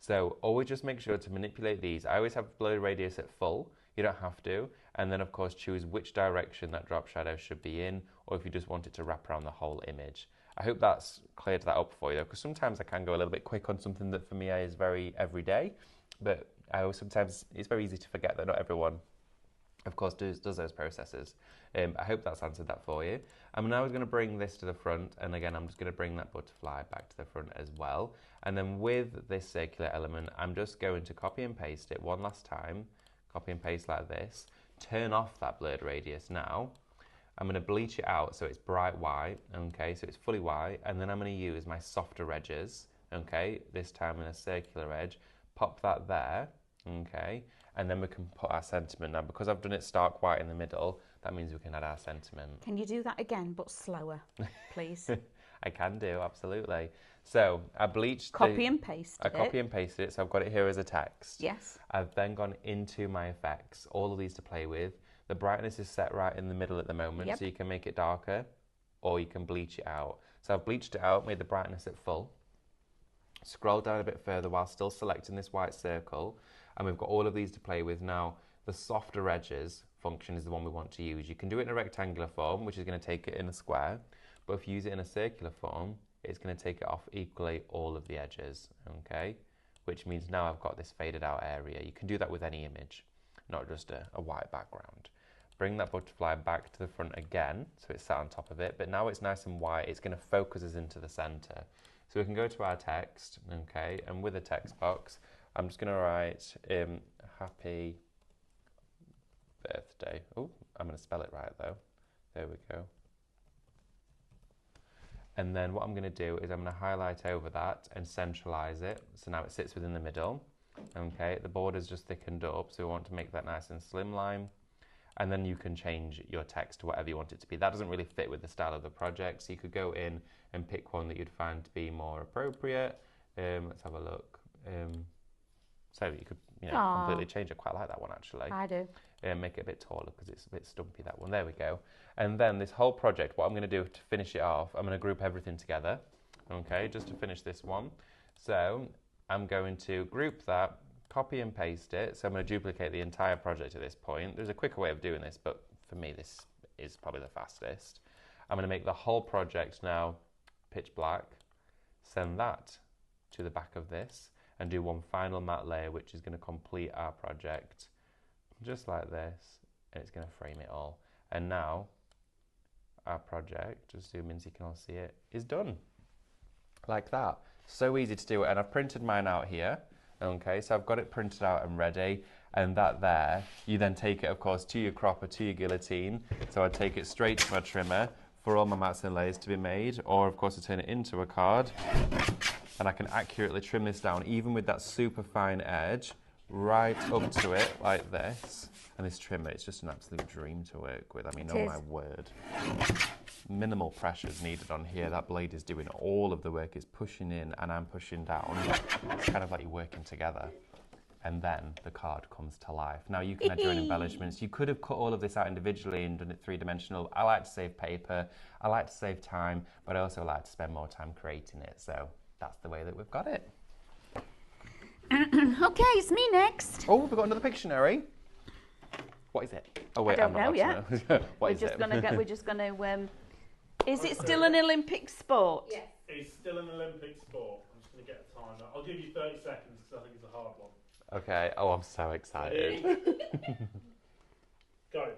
So always just make sure to manipulate these. I always have blurred radius at full. You don't have to. And then of course choose which direction that drop shadow should be in, or if you just want it to wrap around the whole image. I hope that's cleared that up for you, because sometimes I can go a little bit quick on something that for me is very everyday, but sometimes it's very easy to forget that not everyone, of course, does those processes. I hope that's answered that for you. I'm now going to bring this to the front, and again, I'm just going to bring that butterfly back to the front as well. And then with this circular element, I'm just going to copy and paste it one last time, copy and paste like this, turn off that blurred radius now. I'm going to bleach it out so it's bright white, okay, so it's fully white, and then I'm going to use my softer edges, okay, this time in a circular edge, pop that there, okay, and then we can put our sentiment. Now, because I've done it stark white in the middle, that means we can add our sentiment. Can you do that again, but slower, please? I can do, absolutely. So I bleached Copy and paste I copy and pasted it, so I've got it here as a text. Yes. I've then gone into my effects, all of these to play with. The brightness is set right in the middle at the moment, so you can make it darker, or you can bleach it out. So I've bleached it out, made the brightness at full. Scroll down a bit further while still selecting this white circle, and we've got all of these to play with. Now, the softer edges function is the one we want to use. You can do it in a rectangular form, which is going to take it in a square, but if you use it in a circular form, it's going to take it off equally all of the edges, okay? Which means now I've got this faded out area. You can do that with any image, not just a white background. Bring that butterfly back to the front again, so it's sat on top of it, but now it's nice and white. It's going to focus us into the center. So we can go to our text, okay, and with a text box, I'm just going to write happy birthday. Oh, I'm going to spell it right though. There we go. And then what I'm going to do is I'm going to highlight over that and centralize it. So now it sits within the middle. Okay, the border's just thickened up, so we want to make that nice and slimline. And then you can change your text to whatever you want it to be. That doesn't really fit with the style of the project, so you could go in and pick one that you'd find to be more appropriate. Let's have a look. So you could completely change it. Quite like that one, actually. I do. Make it a bit taller because it's a bit stumpy, that one. There we go. And then this whole project, what I'm going to do to finish it off, I'm going to group everything together, okay, just to finish this one. So I'm going to group that, copy and paste it. So I'm going to duplicate the entire project at this point. There's a quicker way of doing this, but for me, this is probably the fastest. I'm going to make the whole project now pitch black, send that to the back of this, and do one final matte layer, which is going to complete our project, just like this, and it's going to frame it all. And now, our project, just zoom in so you can all see it, is done. Like that. So easy to do it, and I've printed mine out here. Okay, so I've got it printed out and ready, and that there, you then take it, of course, to your cropper, to your guillotine. So I take it straight to my trimmer for all my mats and layers to be made, or of course I turn it into a card, and I can accurately trim this down, even with that super fine edge, right up to it like this. And this trimmer, it's just an absolute dream to work with. I mean, oh my word. Minimal pressure is needed on here. That blade is doing all of the work. It's pushing in and I'm pushing down. It's kind of like you're working together. And then the card comes to life. Now you can add your own embellishments. You could have cut all of this out individually and done it three-dimensional. I like to save paper. I like to save time, but I also like to spend more time creating it. So that's the way that we've got it. Okay, it's me next. Oh, we've got another Pictionary. What is it? Oh wait, I I'm don't not know allowed to know. What We're is just it? gonna go. We're just gonna. Is it still an Olympic sport? Yes. It's still an Olympic sport. I'm just going to get a timer. I'll give you 30 seconds because I think it's a hard one. Okay. Oh, I'm so excited. Go.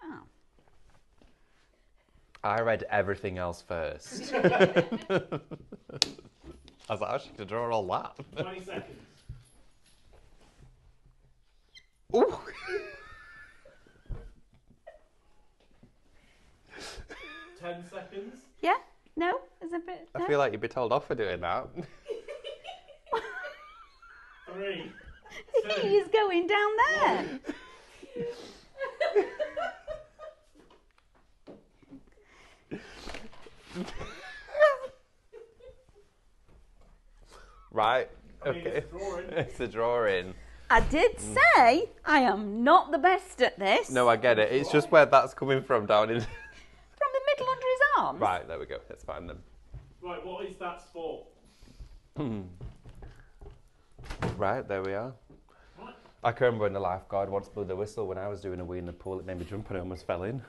Oh. I read everything else first. I was like, I should draw all that. 20 seconds. Ooh. 10 seconds. Yeah. No. Is a bit. I No? feel like you'd be told off for doing that. 3. He's going down there. Right. I mean, Okay. it's a drawing. It's a drawing. I did say I am not the best at this. No, I get it. It's just where that's coming from down in. From the middle under his arms. Right, there we go. That's fine then. Right, what is that sport? Right, there we are. Right. I can remember when the lifeguard once blew the whistle when I was doing a wee in the pool. It made me jump and I almost fell in.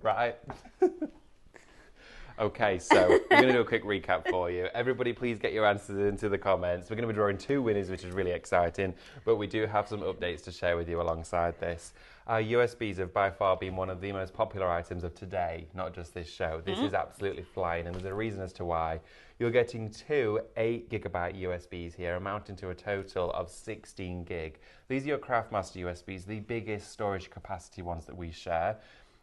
Right. Okay, so we're going to do a quick recap for you. Everybody, please get your answers into the comments. We're going to be drawing 2 winners, which is really exciting, but we do have some updates to share with you alongside this. USBs have by far been one of the most popular items of today, not just this show. This is absolutely flying, and there's a reason as to why. You're getting 2 8GB USBs here, amounting to a total of 16 gig. These are your Craftmaster USBs, the biggest storage capacity ones that we share.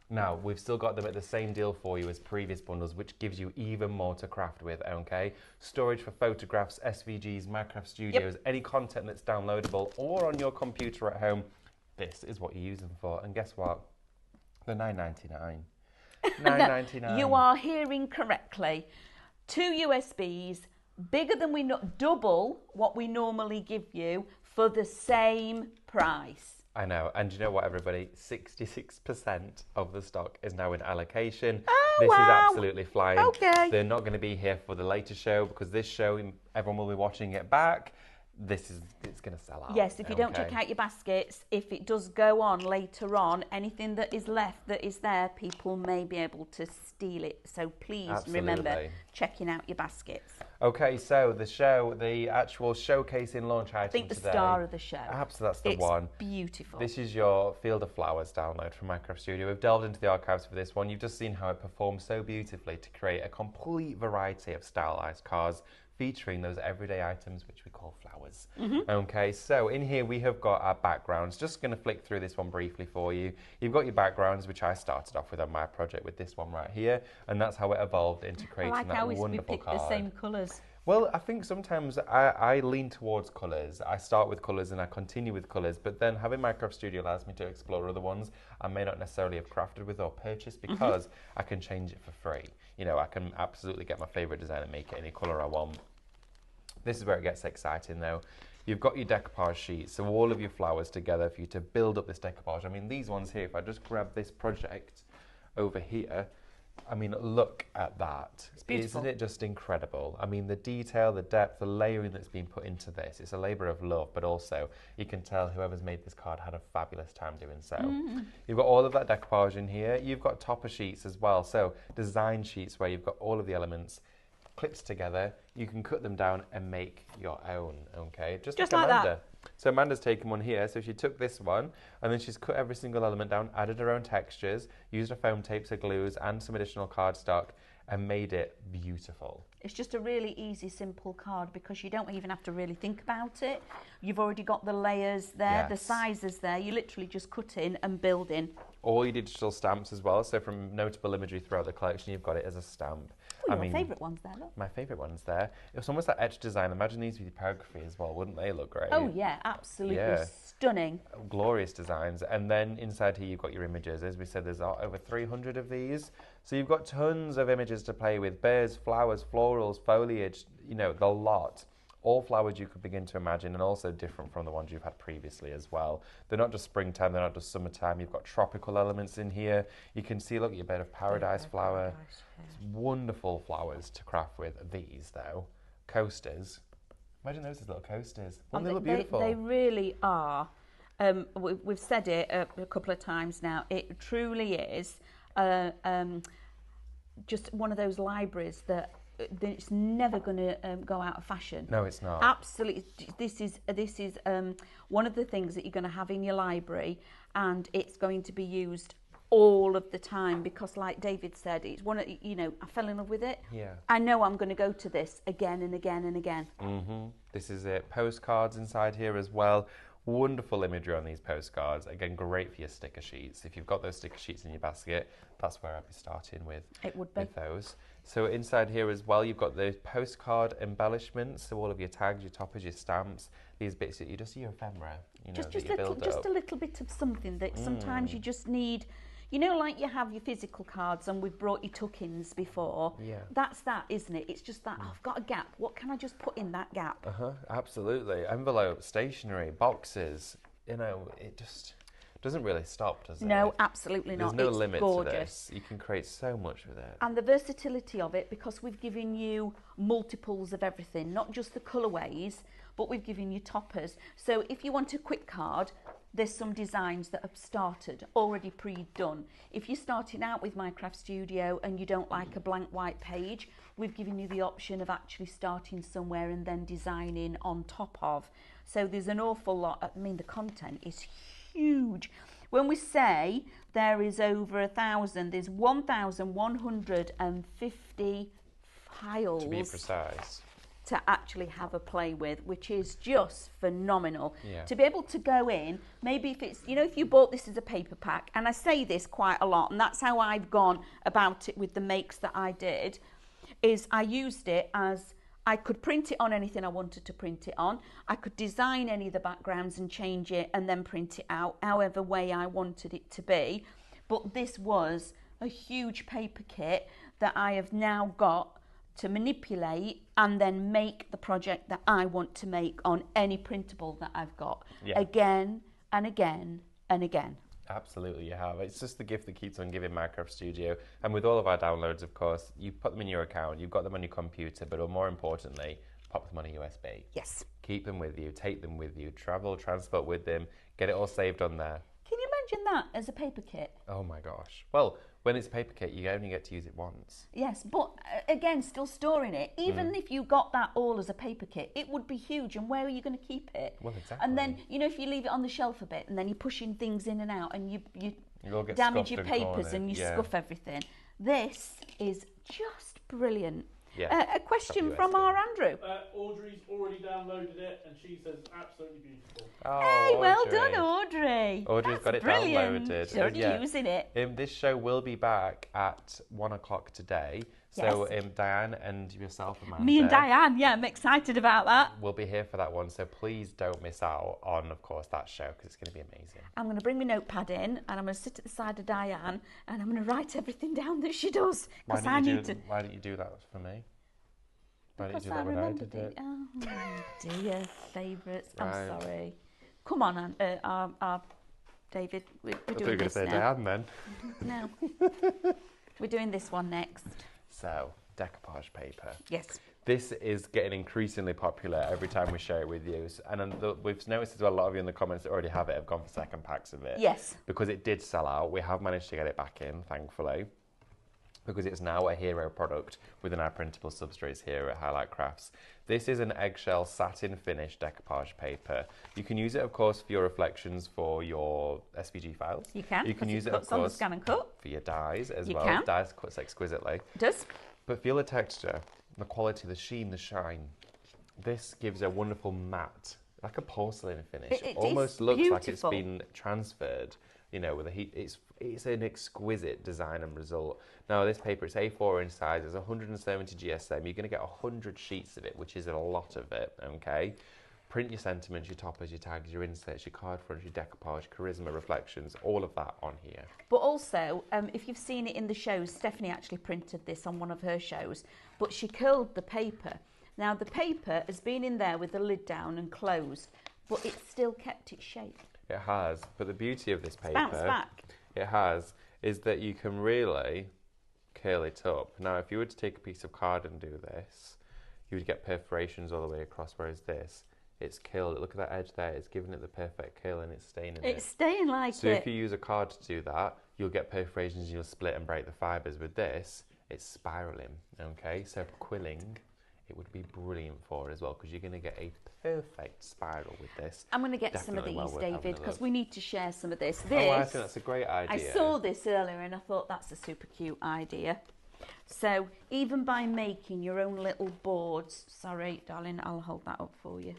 Now, we've still got them at the same deal for you as previous bundles, which gives you even more to craft with, okay? Storage for photographs, SVGs, Minecraft Studios, any content that's downloadable or on your computer at home, this is what you use them for. And guess what? They're $9.99. $9.99. You are hearing correctly. 2 USBs, bigger than double what we normally give you for the same price. I know, and you know what, everybody? 66% of the stock is now in allocation. Oh, this wow. is absolutely flying. Okay. They're not going to be here for the later show because this show, everyone will be watching it back. It's going to sell out. Yes, if you don't okay? check out your baskets, if it does go on later on, anything that is left that is there, people may be able to steal it. So please remember Absolutely. checking out your baskets. Okay, so the actual showcasing launch item I think the today. star of the show. Absolutely, that's the It's one. beautiful. This is your Field of Flowers download from Minecraft Studio. We've delved into the archives for this one. You've just seen how it performs so beautifully to create a complete variety of stylized cards featuring those everyday items which we call flowers. Okay, so in here we have got our backgrounds. Just going to flick through this one briefly for you. You've got your backgrounds, which I started off with on my project with this one right here, and that's how it evolved into I creating like that how we wonderful pick card. the same colours. Well, I think sometimes I lean towards colours. I start with colours and I continue with colours, but then having Minecraft Studio allows me to explore other ones I may not necessarily have crafted with or purchased because I can change it for free. You know, I can absolutely get my favourite design and make it any colour I want. This is where it gets exciting though. You've got your decoupage sheet, so all of your flowers together for you to build up this decoupage. I mean, these ones here, if I just grab this project over here, I mean, look at that. It's beautiful. Isn't it just incredible? I mean, the detail, the depth, the layering that's been put into this. It's a labour of love, but also you can tell whoever's made this card had a fabulous time doing so. You've got all of that decoupage in here. You've got topper sheets as well. So design sheets where you've got all of the elements clipped together. You can cut them down and make your own, okay? Just like like Amanda. that. So Amanda's taken one here. So she took this one and then she's cut every single element down, added her own textures, used her foam tapes, her glues and some additional cardstock and made it beautiful. It's just a really easy, simple card because you don't even have to really think about it. You've already got the layers there, the Yes. sizes there. You literally just cut in and build in. All your digital stamps as well. So from notable imagery throughout the collection, you've got it as a stamp. Oh, your favourite ones there, look. My favourite one's there. It's almost that etched design. Imagine these with typography as well. Wouldn't they look great? Oh, yeah, absolutely Yeah. stunning. Glorious designs. And then inside here you've got your images. As we said, there's over 300 of these. So you've got tons of images to play with. Birds, flowers, florals, foliage, you know, the lot. all flowers you could begin to imagine, and also different from the ones you've had previously as well. They're not just springtime, they're not just summertime. You've got tropical elements in here. You can see, look, your bed of paradise flower. It's wonderful flowers to craft with. These, though, coasters. Imagine those as little coasters. Wouldn't they look beautiful? They really are. We've said it a couple of times now. It truly is just one of those libraries that it's never going to go out of fashion. No, it's not. Absolutely. This is one of the things that you're going to have in your library, and it's going to be used all of the time because, like David said, it's one of, I fell in love with it. Yeah. I know I'm going to go to this again and again and again. This is it. Postcards inside here as well. Wonderful imagery on these postcards. Again, great for your sticker sheets. If you've got those sticker sheets in your basket, that's where I'd be starting with. It would be. With those. So inside here as well, you've got the postcard embellishments. So all of your tags, your toppers, your stamps, these bits that you just, your ephemera, just a little bit of something that sometimes you just need. Like you have your physical cards, and we've brought you tuck-ins before. Yeah. That's that, isn't it? It's just that, I've got a gap. What can I just put in that gap? Absolutely. Envelopes, stationery, boxes. It just doesn't really stop, does it? No, absolutely not. There's no it's limit gorgeous. to this. You can create so much with it. And the versatility of it, because we've given you multiples of everything, not just the colourways, but we've given you toppers. So if you want a quick card, there's some designs that have started, already pre-done. If you're starting out with Minecraft Studio and you don't like a blank white page, we've given you the option of actually starting somewhere and then designing on top of. So there's an awful lot. the content is huge. When we say there is over 1,000, there's 1,150 files. To be precise. To actually have a play with, which is just phenomenal. Yeah. To be able to go in, maybe if it's, if you bought this as a paper pack, and I say this quite a lot, and that's how I've gone about it with the makes that I did, is I used it as, I could print it on anything I wanted to print it on. I could design any of the backgrounds and change it and then print it out however way I wanted it to be. But this was a huge paper kit that I have now got to manipulate and then make the project that I want to make on any printable that I've got. Again and again and again. Absolutely, you have. It's just the gift that keeps on giving, Minecraft Studio. And with all of our downloads, of course, you put them in your account, you've got them on your computer, but more importantly, pop them on a USB. Yes. Keep them with you, take them with you, travel, transport with them, get it all saved on there. Can you imagine that as a paper kit? Oh my gosh. Well, when it's a paper kit, you only get to use it once. Yes, but again, still storing it. Even if you got that all as a paper kit, it would be huge. And where are you going to keep it? Well, exactly. And then, if you leave it on the shelf a bit and then you're pushing things in and out and you get damage your scuffed and papers cornered. and you scuff everything. This is just brilliant. Yeah. A question from our Andrew. Audrey's already downloaded it and she says absolutely beautiful. Oh, Hey, well Audrey. done, Audrey. Audrey's That's got it brilliant. downloaded. She's already using it. This show will be back at 1:00 today. So Diane and yourself, Amanda. Me and Diane, I'm excited about that. We'll be here for that one, so please don't miss out on, of course, that show because it's going to be amazing. I'm going to bring my notepad in and I'm going to sit at the side of Diane and I'm going to write everything down that she does. Why didn't you do that for me? Why didn't you do that when I did it? Oh dear, favourites. Right. I'm sorry. Come on, David. We're I thought you were doing going to this say now. Diane then. No. We're doing this one next. So, decoupage paper. Yes. This is getting increasingly popular every time we share it with you. And we've noticed as well, a lot of you in the comments that already have it have gone for second packs of it. Yes. Because it did sell out. We have managed to get it back in, thankfully. Because it's now a hero product within our printable substrates here at Highlight Crafts. This is an eggshell satin finish decoupage paper. You can use it, of course, for your reflections for your SVG files. You can. You can use it, of on the course, scan and cut. for your dies as You well. can. Dies cuts exquisitely. It does. But feel the texture, the quality, the sheen, the shine. This gives a wonderful matte, like a porcelain finish. It almost is looks like it's beautiful. been transferred, with the heat. It's an exquisite design and result. Now this paper, it's A4 in size, it's 170 GSM. You're going to get 100 sheets of it, which is a lot of it, okay? Print your sentiments, your toppers, your tags, your inserts, your card fronts, your decoupage, charisma, reflections, all of that on here. But also, if you've seen it in the shows, Stephanie actually printed this on one of her shows, but she curled the paper Now the paper has been in there with the lid down and closed, but it's still kept its shape. It has, but the beauty of this paper, Bounce back. it has, is that you can really curl it up. Now, if you were to take a piece of card and do this, you would get perforations all the way across, whereas this, it's curled. Look at that edge there, it's giving it the perfect curl and it's staying in it. It's staying like So it. if you use a card to do that, you'll get perforations, you'll split and break the fibres. With this, it's spiralling, okay? So for quilling, it would be brilliant for it as well, because you're going to get a perfect spiral with this. I'm going to get some of Definitely well these, worth having David, a because look. we need to share some of this. Oh, I think that's a great idea. I saw this earlier and I thought that's a super cute idea. So even by making your own little boards, sorry, darling, I'll hold that up for you.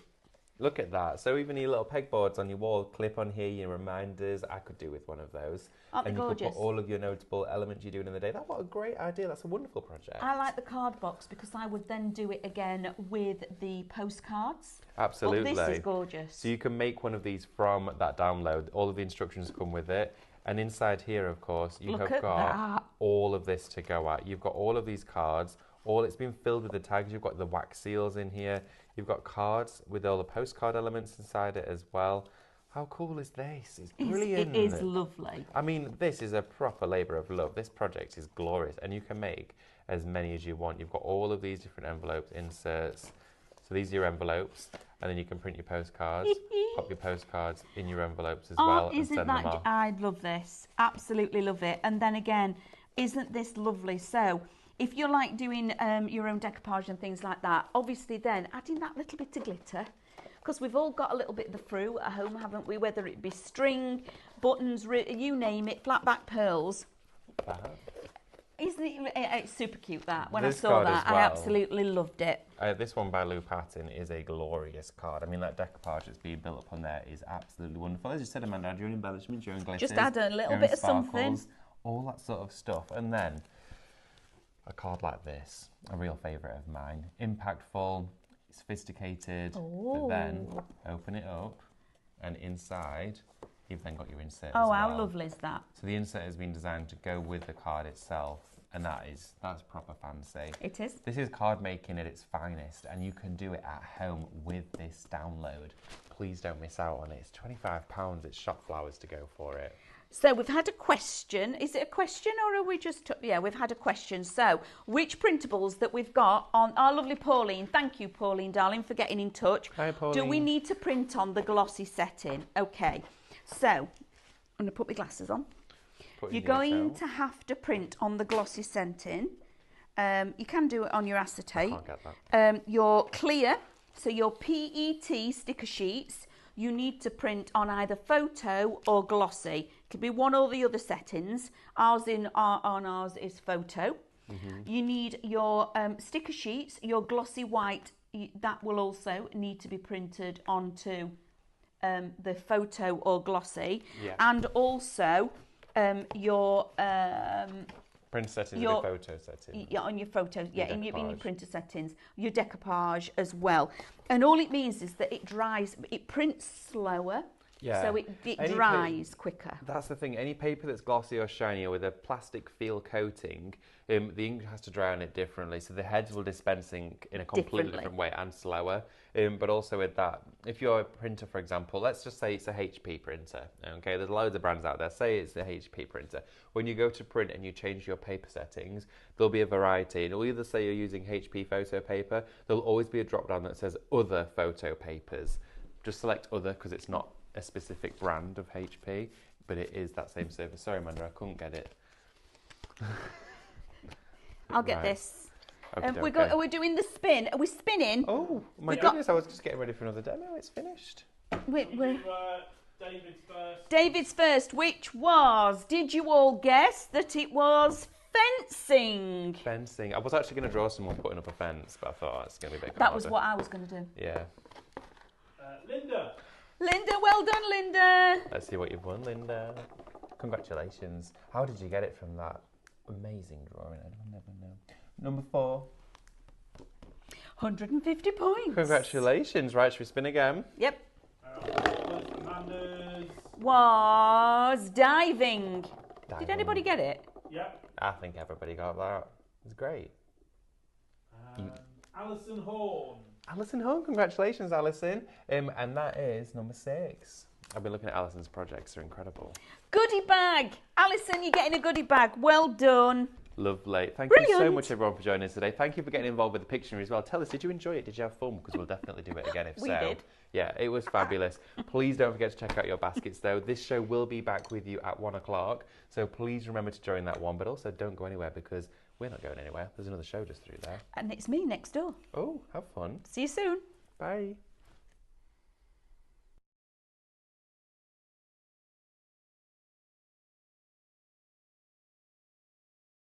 Look at that. So even your little pegboards on your wall, clip on here, your reminders, I could do with one of those. Aren't they and you gorgeous? could put all of your notable elements you're doing in the day. What a great idea. That's a wonderful project. I like the card box because I would then do it again with the postcards. Absolutely. But this is gorgeous. So you can make one of these from that download. All of the instructions come with it. And inside here, of course, you Look have at got that. all of this to go at. You've got all of these cards. All it's been filled with the tags. You've got the wax seals in here. You've got cards with all the postcard elements inside it as well. How cool is this? It's brilliant. It is lovely. I mean, this is a proper labour of love. This project is glorious, and you can make as many as you want. You've got all of these different envelopes, inserts. So these are your envelopes, and then you can print your postcards, pop your postcards in your envelopes as well, and Isn't send that? them off. I love this. Absolutely love it. And then again, isn't this lovely? So if you're like doing your own decoupage and things like that, obviously then adding that little bit of glitter, because we've all got a little bit of the fruit at home, haven't we? Whether it be string, buttons, you name it, flat back pearls. Isn't it? It's super cute that. When This I saw card that, as well. I absolutely loved it. This one by Lou Patton is a glorious card. I mean, that decoupage that's being built up on there is absolutely wonderful. As you said, Amanda, add your own embellishments, your own glitters. Just add a little your own bit of sparkles, something. all that sort of stuff. And then a card like this, a real favourite of mine. Impactful, sophisticated, but then open it up and inside you've then got your insert Oh, as how well. lovely is that? So the insert has been designed to go with the card itself, and that's proper fancy. It is. This is card making at its finest, and you can do it at home with this download. Please don't miss out on it. It's £25. It's shop flowers to go for it. So we've had a question. Is it a question or are we just... Yeah, we've had a question. So which printables that we've got on... Our lovely Pauline. Thank you, Pauline, darling, for getting in touch. Hi, Pauline. Do we need to print on the glossy setting? Okay. So I'm going to put my glasses on. You're going to have to print on the glossy setting. You can do it on your acetate. Can't get that. Your clear, so your PET sticker sheets, you need to print on either photo or glossy. It could be one or the other settings. Ours on ours is photo. You need your sticker sheets, your glossy white, that will also need to be printed onto the photo or glossy. Yeah. And also your Print settings, your- the photo settings. yeah, on your photos, yeah, in your decoupage. printer settings, your decoupage as well. And all it means is that it dries, it prints slower, Yeah. so it Any dries quicker. That's the thing. Any paper that's glossy or shiny or with a plastic feel coating, the ink has to dry on it differently. So the heads will dispense ink in a completely Differently. different way and slower. But also with that, if you're a printer, for example, let's just say it's a HP printer. Okay, there's loads of brands out there. Say it's a HP printer. When you go to print and you change your paper settings, there'll be a variety. And it'll either say you're using HP photo paper. There'll always be a drop down that says other photo papers. Just select other because it's not a specific brand of HP, but it is that same surface. Sorry, Amanda, I couldn't get it. I'll get Right. this. Okay. We're doing the spin. Are we spinning? Oh my We've got- goodness! I was just getting ready for another demo. It's finished. We're, David's first. David's first, which was, did you all guess that it was fencing? Fencing. I was actually going to draw someone putting up a fence, but I thought that's going to be a bit. That was harder. what I was going to do. Yeah. Linda. Linda, well done, Linda. Let's see what you've won, Linda. Congratulations. How did you get it from that amazing drawing? I will never know. Number 4. 150 points. Congratulations. Right, should we spin again? Yep. Amanda's. Was diving. Did Diving. anybody get it? Yep. I think everybody got that. It's great. Alison Horn. Alison Horn, congratulations, Alison. And that is number 6. I've been looking at Alison's projects, they're incredible. Goodie bag. Alison, you're getting a goodie bag. Well done. Lovely. Thank you so Brilliant. much, everyone, for joining us today. Thank you for getting involved with the Pictionary as well. Tell us, did you enjoy it? Did you have fun? Because we'll definitely do it again if We so. did. Yeah, it was fabulous. Please don't forget to check out your baskets, though. This show will be back with you at 1 o'clock. So please remember to join that one. But also don't go anywhere because we're not going anywhere. There's another show just through there. And it's me next door. Oh, have fun. See you soon. Bye.